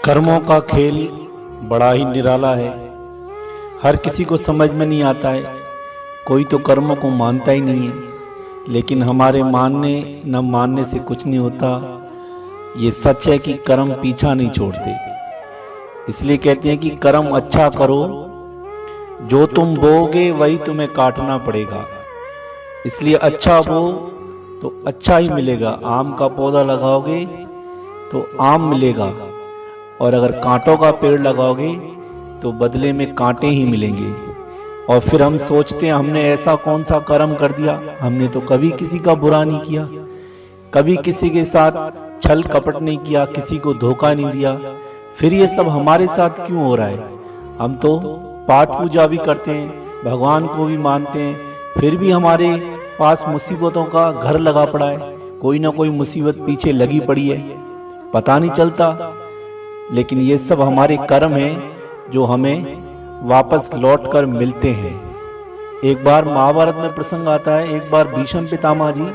कर्मों का खेल बड़ा ही निराला है। हर किसी को समझ में नहीं आता है। कोई तो कर्मों को मानता ही नहीं है, लेकिन हमारे मानने न मानने से कुछ नहीं होता। ये सच है कि कर्म पीछा नहीं छोड़ते। इसलिए कहते हैं कि कर्म अच्छा करो, जो तुम बोओगे वही तुम्हें काटना पड़ेगा। इसलिए अच्छा बो तो अच्छा ही मिलेगा। आम का पौधा लगाओगे तो आम मिलेगा, और अगर कांटों का पेड़ लगाओगे तो बदले में कांटे ही मिलेंगे। और फिर हम सोचते हैं हमने ऐसा कौन सा कर्म कर दिया, हमने तो कभी किसी का बुरा नहीं किया, कभी किसी के साथ छल कपट नहीं किया, किसी को धोखा नहीं दिया, फिर ये सब हमारे साथ क्यों हो रहा है। हम तो पाठ पूजा भी करते हैं, भगवान को भी मानते हैं, फिर भी हमारे पास मुसीबतों का घर लगा पड़ा है। कोई ना कोई मुसीबत पीछे लगी पड़ी है, पता नहीं चलता। लेकिन ये सब हमारे कर्म हैं जो हमें वापस लौट कर मिलते हैं। एक बार महाभारत में प्रसंग आता है, एक बार भीष्म पितामह जी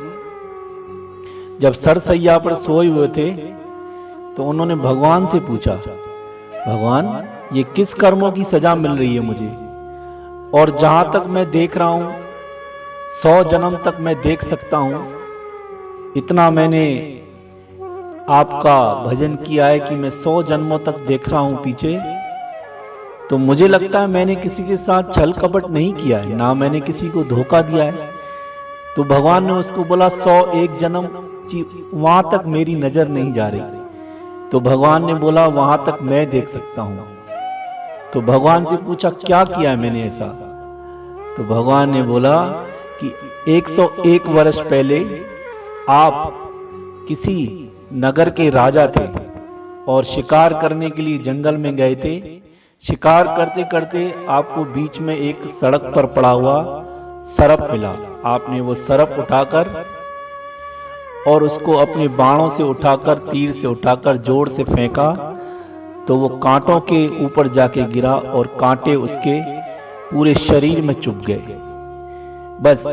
जब सरसैया पर सोए हुए थे तो उन्होंने भगवान से पूछा, भगवान ये किस कर्मों की सजा मिल रही है मुझे, और जहां तक मैं देख रहा हूं 100 जन्म तक मैं देख सकता हूं। इतना मैंने आपका भजन किया है कि मैं 100 जन्मों तक देख रहा हूं पीछे, तो मुझे लगता है मैंने किसी के साथ छल कपट नहीं किया है, ना मैंने किसी को धोखा दिया है। तो भगवान ने उसको बोला 101 जन्म वहां तक मेरी नजर नहीं जा रही। तो भगवान ने बोला वहां तक मैं देख सकता हूं। तो भगवान से पूछा क्या किया है मैंने ऐसा। तो भगवान ने बोला कि 101 वर्ष पहले आप किसी नगर के राजा थे और शिकार करने के लिए जंगल में गए थे। शिकार करते करते आपको बीच में एक सड़क पर पड़ा हुआ सर्प मिला। आपने वो सर्प उठाकर और उसको अपने बाणों से उठाकर, तीर से उठाकर जोर से फेंका, तो वो कांटों के ऊपर जाके गिरा और कांटे उसके पूरे शरीर में चुभ गए। बस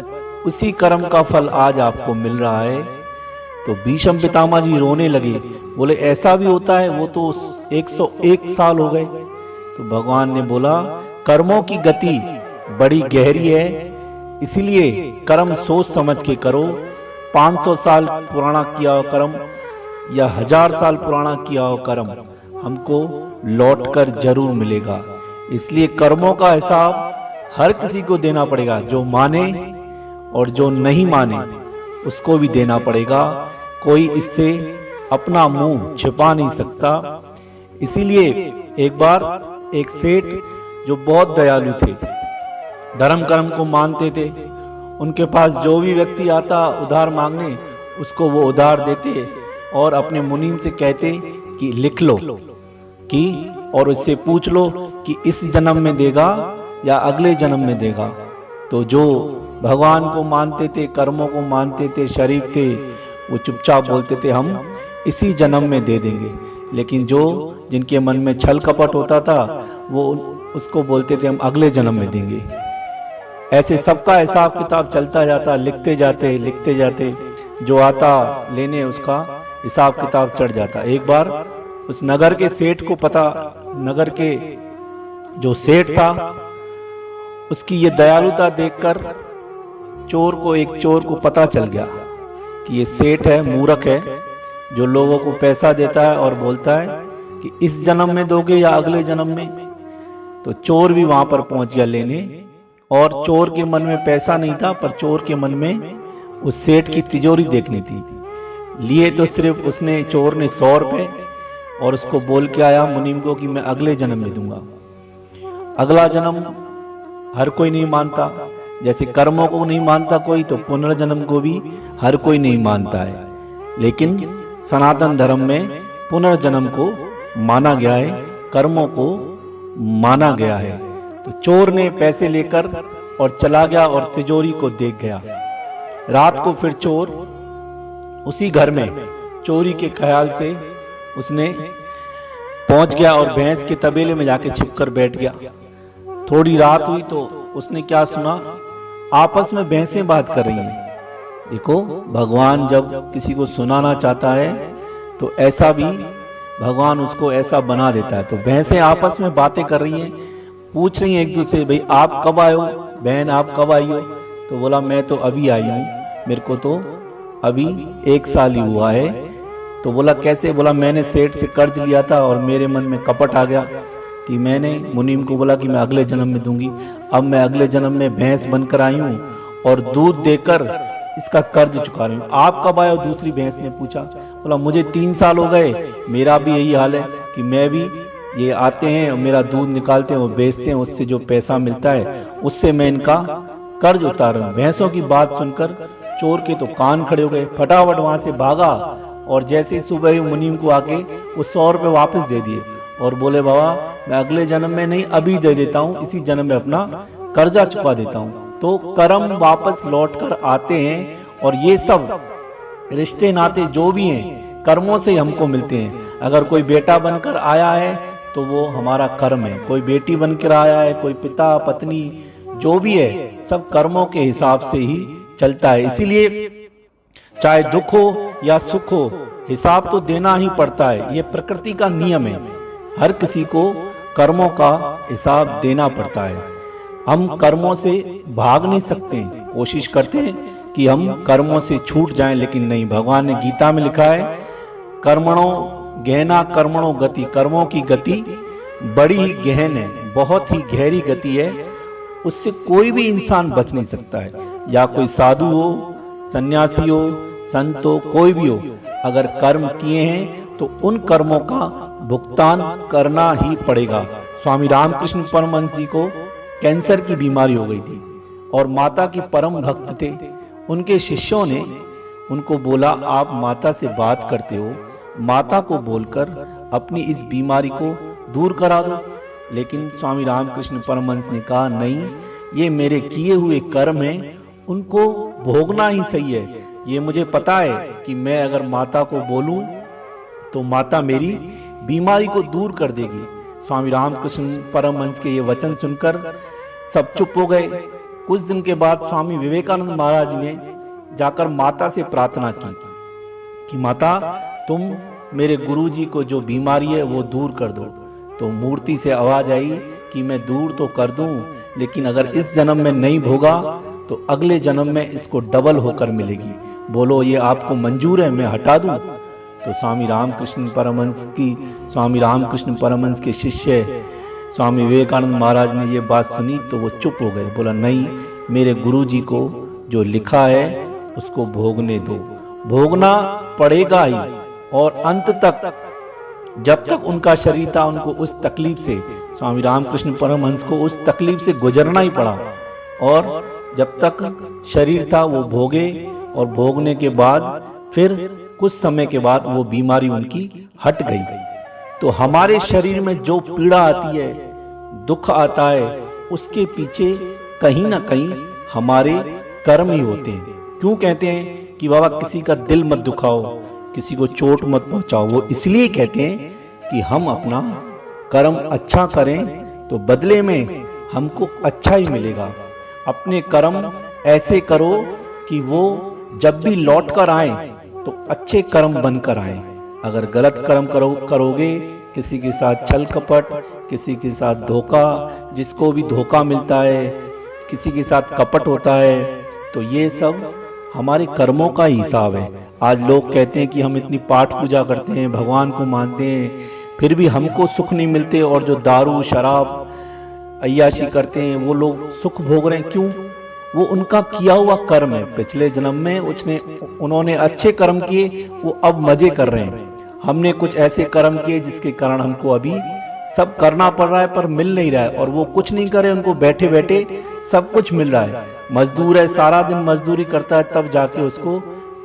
उसी कर्म का फल आज आपको मिल रहा है। तो भीष्म पितामह जी रोने लगे, बोले ऐसा भी होता है, वो तो 101 साल हो गए। तो भगवान ने बोला कर्मों की गति बड़ी गहरी है, इसलिए कर्म सोच समझ के करो। 500 साल पुराना किया हो कर्म या 1000 साल पुराना किया हो कर्म हमको लौटकर जरूर मिलेगा। इसलिए कर्मों का हिसाब हर किसी को देना पड़ेगा, जो माने और जो नहीं माने उसको भी देना पड़ेगा। कोई इससे अपना मुंह छिपा नहीं सकता। इसीलिए एक बार एक सेठ जो बहुत दयालु थे, धर्म कर्म को मानते थे, उनके पास जो भी व्यक्ति आता उधार मांगने उसको वो उधार देते और अपने मुनीम से कहते कि लिख लो कि और उससे पूछ लो कि इस जन्म में देगा या अगले जन्म में देगा। तो जो भगवान को मानते थे, कर्मों को मानते थे, शरीफ थे, वो चुपचाप बोलते थे हम इसी जन्म में दे देंगे। लेकिन जो जिनके मन में छल कपट होता था वो उसको बोलते थे हम अगले जन्म में देंगे। ऐसे सबका हिसाब किताब चलता जाता, लिखते जाते, जो आता लेने उसका हिसाब किताब चढ़ जाता। एक बार उस नगर के सेठ को पता, नगर के जो सेठ था उसकी ये दयालुता देखकर एक चोर को पता चल गया कि ये सेठ है, मूर्ख है, जो लोगों को पैसा देता है और बोलता है कि इस जन्म में दोगे या अगले जन्म में। तो चोर भी वहां पर पहुंच गया लेने, और चोर के मन में पैसा नहीं था, पर चोर के मन में उस सेठ की तिजोरी देखनी थी। लिए तो सिर्फ उसने, चोर ने 100 रुपए, और उसको बोल के आया मुनीम को कि मैं अगले जन्म में दूंगा। अगला जन्म हर कोई नहीं मानता, जैसे कर्मों को नहीं मानता कोई, तो पुनर्जन्म को भी हर कोई नहीं मानता है। लेकिन सनातन धर्म में पुनर्जन्म को माना गया है, कर्मों को माना गया है। तो चोर ने पैसे लेकर और चला गया और तिजोरी को देख गया। रात को फिर चोर उसी घर में चोरी के ख्याल से उसने पहुंच गया और भैंस के तबेले में जाके छिपकर बैठ गया। थोड़ी रात हुई तो उसने क्या सुना, आपस में भैंसें बात कर रही हैं। देखो भगवान जब किसी को सुनाना चाहता है तो ऐसा भी भगवान उसको ऐसा बना देता है। तो भैंसें आपस में बातें कर रही हैं, पूछ रही हैं एक दूसरे, भाई आप कब आए हो, बहन आप कब आई हो? तो बोला मैं तो अभी आई हूँ, मेरे को तो अभी 1 साल ही हुआ है। तो बोला कैसे? बोला मैंने सेठ से कर्ज लिया था और मेरे मन में कपट आ गया कि मैंने मुनीम को बोला कि मैं अगले जन्म में दूंगी। अब मैं अगले जन्म में भैंस बनकर आई हूँ और दूध देकर इसका कर्ज चुका रही हूँ। आप कब आए हो? दूसरी भैंस ने पूछा। बोला मुझे 3 साल हो गए, मेरा भी यही हाल है कि मैं भी, ये आते हैं और मेरा दूध निकालते हैं और बेचते हैं, उससे जो पैसा मिलता है उससे मैं इनका कर्ज उतार रहा हूँ। भैंसों की बात सुनकर चोर के तो कान खड़े हो गए, फटाफट वहां से भागा और जैसे ही सुबह मुनीम को आके वो 100 रुपये वापस दे दिए और बोले बाबा मैं अगले जन्म में नहीं अभी दे देता हूँ, इसी जन्म में अपना कर्जा चुका देता हूँ। तो कर्म वापस लौट कर आते हैं और ये सब रिश्ते नाते जो भी हैं कर्मों से हमको मिलते हैं। अगर कोई बेटा बनकर आया है तो वो हमारा कर्म है, कोई बेटी बनकर आया है, कोई पिता पत्नी जो भी है, सब कर्मों के हिसाब से ही चलता है। इसीलिए चाहे दुख हो या सुख हो, हिसाब तो देना ही पड़ता है, ये प्रकृति का नियम है। हर किसी को कर्मों का हिसाब देना पड़ता है। हम कर्मों से भाग नहीं सकते, कोशिश करते हैं कि हम कर्मों से छूट जाएं, लेकिन नहीं। भगवान ने गीता में लिखा है कर्मणो गहना कर्मणो गति, कर्मों की गति बड़ी ही गहन है, बहुत ही गहरी गति है, उससे कोई भी इंसान बच नहीं सकता है। या कोई साधु हो, सन्यासी हो, संत हो, कोई भी हो, अगर कर्म किए हैं तो उन कर्मों का भुगतान करना ही पड़ेगा। स्वामी रामकृष्ण परमहंस जी को कैंसर की बीमारी हो गई थी और माता की परम भक्त थे। उनके शिष्यों ने उनको बोला आप माता से बात करते हो, माता को बोलकर अपनी इस बीमारी को दूर करा दो। लेकिन स्वामी रामकृष्ण परमहंस ने कहा नहीं, ये मेरे किए हुए कर्म हैं, उनको भोगना ही सही है। ये मुझे पता है कि मैं अगर माता को बोलूं तो माता मेरी बीमारी को दूर कर देगी। स्वामी रामकृष्ण परमहंस के ये वचन सुनकर सब चुप हो गए। कुछ दिन के बाद स्वामी विवेकानंद महाराज ने जाकर माता से प्रार्थना की कि माता तुम मेरे गुरुजी को जो बीमारी है वो दूर कर दो। तो मूर्ति से आवाज आई कि मैं दूर तो कर दूं, लेकिन अगर इस जन्म में नहीं भोगा तो अगले जन्म में इसको डबल होकर मिलेगी। बोलो ये आपको मंजूर है, मैं हटा दूं? तो स्वामी रामकृष्ण परमहंस के शिष्य स्वामी विवेकानंद महाराज ने ये बात सुनी तो वो चुप हो गए। बोला नहीं, मेरे गुरुजी को जो लिखा है उसको भोगने दो, भोगना पड़ेगा ही। और अंत तक जब तक उनका शरीर था उनको उस तकलीफ से, स्वामी रामकृष्ण परमहंस को उस तकलीफ से गुजरना ही पड़ा। और जब तक शरीर था वो भोगे और भोगने के बाद फिर कुछ समय के बाद वो बीमारी उनकी हट गई। तो हमारे शरीर में जो पीड़ा आती है, दुख आता है, उसके पीछे कहीं ना कहीं हमारे कर्म ही होते हैं। क्यों कहते हैं कि बाबा किसी का दिल मत दुखाओ, किसी को चोट मत पहुंचाओ? वो इसलिए कहते हैं कि हम अपना कर्म अच्छा करें तो बदले में हमको अच्छा ही मिलेगा। अपने कर्म ऐसे करो कि वो जब भी लौट कर आए तो अच्छे कर्म बनकर आए। अगर गलत कर्म करोगे, किसी के साथ छल कपट, किसी के साथ धोखा, जिसको भी धोखा मिलता है, किसी के साथ कपट होता है, तो ये सब हमारे कर्मों का ही हिसाब है। आज लोग कहते हैं कि हम इतनी पाठ पूजा करते हैं, भगवान को मानते हैं, फिर भी हमको सुख नहीं मिलते। और जो दारू शराब अय्याशी करते हैं वो लोग सुख भोग रहे हैं। क्यों? वो उनका किया हुआ कर्म है। पिछले जन्म में उन्होंने अच्छे कर्म किए, वो अब मजे कर रहे हैं। हमने कुछ ऐसे कर्म किए जिसके कारण हमको अभी सब करना पड़ रहा है पर मिल नहीं रहा है। और वो कुछ नहीं करे, उनको बैठे बैठे सब कुछ मिल रहा है। मजदूर है, सारा दिन मजदूरी करता है, तब जाके उसको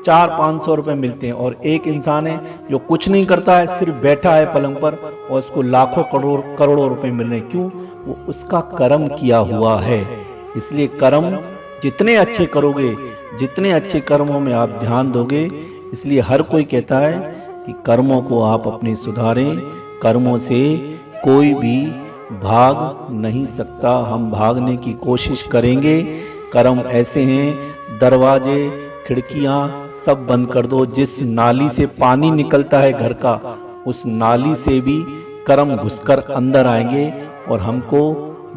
400-500 रुपए मिलते हैं। और एक इंसान है जो कुछ नहीं करता है, सिर्फ बैठा है पलंग पर और उसको लाखों करोड़ों रुपए मिल रहे हैं। क्यों? वो उसका कर्म किया हुआ है। इसलिए कर्म जितने अच्छे करोगे, जितने अच्छे कर्मों में आप ध्यान दोगे, इसलिए हर कोई कहता है कि कर्मों को आप अपने सुधारें। कर्मों से कोई भी भाग नहीं सकता, हम भागने की कोशिश करेंगे। कर्म ऐसे हैं, दरवाजे खिड़कियां सब बंद कर दो। जिस नाली से पानी निकलता है घर का, उस नाली से भी कर्म घुसकर अंदर आएंगे और हमको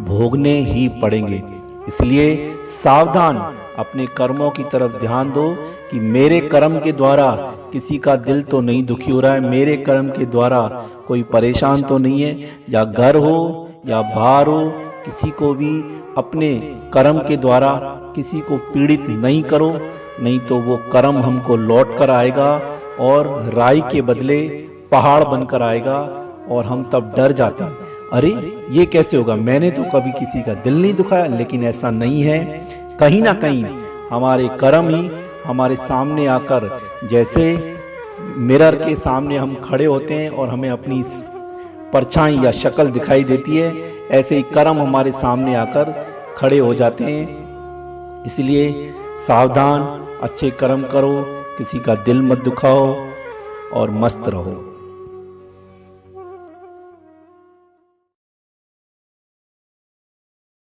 भोगने ही पड़ेंगे। इसलिए सावधान, अपने कर्मों की तरफ ध्यान दो कि मेरे कर्म के द्वारा किसी का दिल तो नहीं दुखी हो रहा है, मेरे कर्म के द्वारा कोई परेशान तो नहीं है। या घर हो या बाहर हो, किसी को भी अपने कर्म के द्वारा किसी को पीड़ित नहीं करो, नहीं तो वो कर्म हमको लौट कर आएगा और राई के बदले पहाड़ बनकर आएगा और हम तब डर जाते हैं, अरे ये कैसे होगा, मैंने तो कभी किसी का दिल नहीं दुखाया। लेकिन ऐसा नहीं है, कहीं ना कहीं हमारे कर्म ही हमारे सामने आकर, जैसे मिरर के सामने हम खड़े होते हैं और हमें अपनी परछाई या शक्ल दिखाई देती है, ऐसे ही कर्म हमारे सामने आकर खड़े हो जाते हैं। इसलिए सावधान, अच्छे कर्म करो, किसी का दिल मत दुखाओ और मस्त रहो।